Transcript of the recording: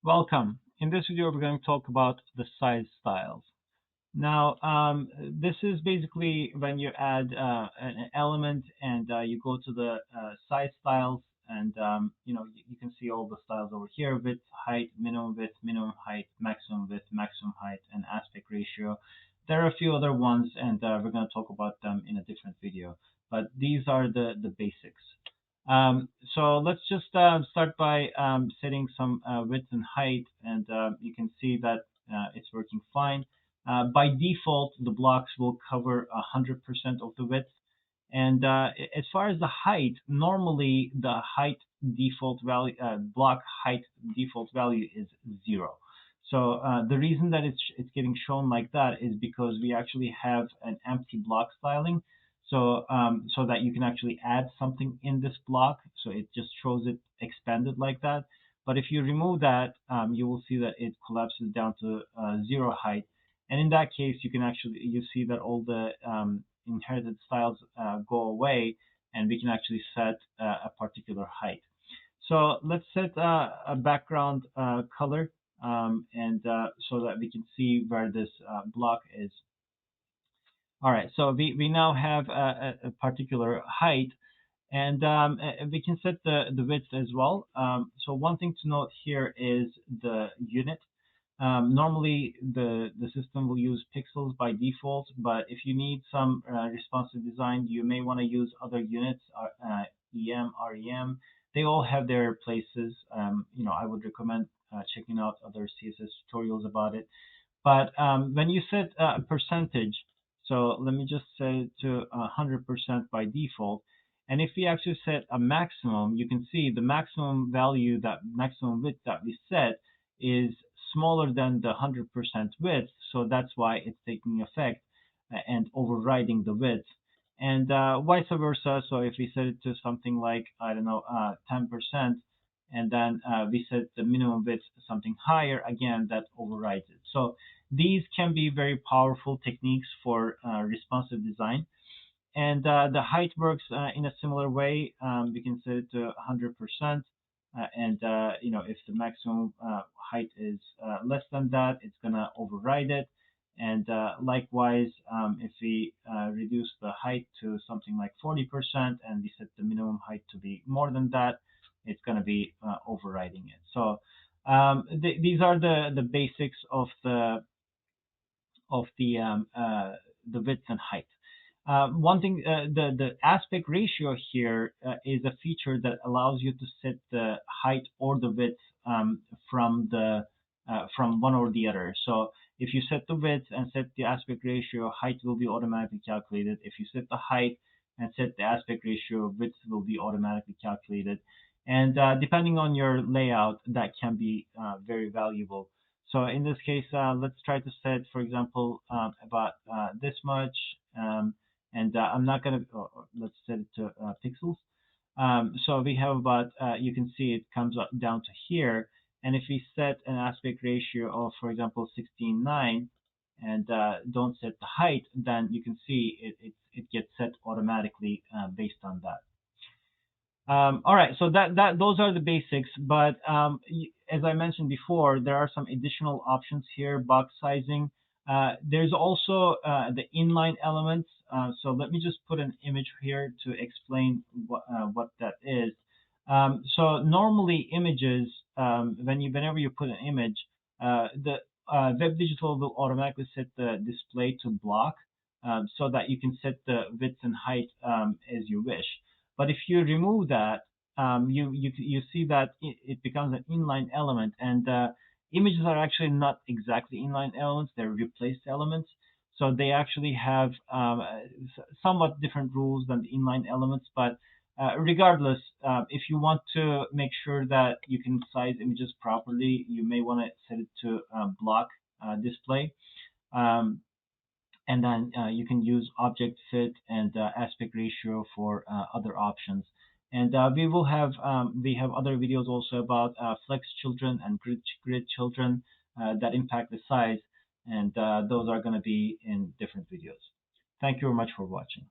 Welcome. In this video, we're going to talk about the size styles. Now, this is basically when you add an element and you go to the size styles, and you can see all the styles over here: width, height, minimum height, maximum height, and aspect ratio. There are a few other ones, and we're going to talk about them in a different video. But these are the basics. So let's just start by setting some width and height, and you can see that it's working fine. By default, the blocks will cover 100% of the width. And as far as the height, normally the height default value, block height default value is 0. So the reason that it's getting shown like that is because we actually have an empty block styling, so that you can actually add something in this block. So it just shows it expanded like that. But if you remove that, you will see that it collapses down to 0 height. And in that case, you see that all the inherited styles go away, and we can actually set a particular height. So let's set a background color, and so that we can see where this block is. All right, so we now have a particular height, and we can set the width as well. So one thing to note here is the unit. Normally, the system will use pixels by default, but if you need some responsive design, you may want to use other units, EM, REM. They all have their places. I would recommend checking out other CSS tutorials about it. But when you set a percentage, so let me just set it to 100% by default. And if we actually set a maximum, you can see the maximum value, that maximum width that we set, is smaller than the 100% width. So that's why it's taking effect and overriding the width. And vice versa. So if we set it to something like, I don't know, 10%, and then we set the minimum width to something higher, again, that overrides it. So these can be very powerful techniques for responsive design. And the height works in a similar way. We can set it to 100%. And if the maximum height is less than that, it's going to override it. And likewise, if we reduce the height to something like 40% and we set the minimum height to be more than that, it's going to be overriding it. So these are the basics of the width and height. One thing, the aspect ratio here is a feature that allows you to set the height or the width from one or the other. So if you set the width and set the aspect ratio, height will be automatically calculated. If you set the height and set the aspect ratio, width will be automatically calculated. And depending on your layout, that can be very valuable. So in this case, let's try to set, for example, about this much. And I'm not going to, let's set it to pixels. So we have about, you can see it comes up down to here. And if we set an aspect ratio of, for example, 16:9 and don't set the height, then you can see it gets set automatically based on that. All right, so those are the basics, but as I mentioned before, there are some additional options here: box sizing. There's also the inline elements. So let me just put an image here to explain what that is. So normally images, whenever you put an image, the WebDigital will automatically set the display to block, so that you can set the width and height as you wish. But if you remove that, you see that it becomes an inline element, and images are actually not exactly inline elements; they're replaced elements. So they actually have somewhat different rules than the inline elements. But regardless, if you want to make sure that you can size images properly, you may want to set it to block display. And then you can use object fit and aspect ratio for other options. And we have other videos also about flex children and grid children that impact the size, and those are going to be in different videos. Thank you very much for watching.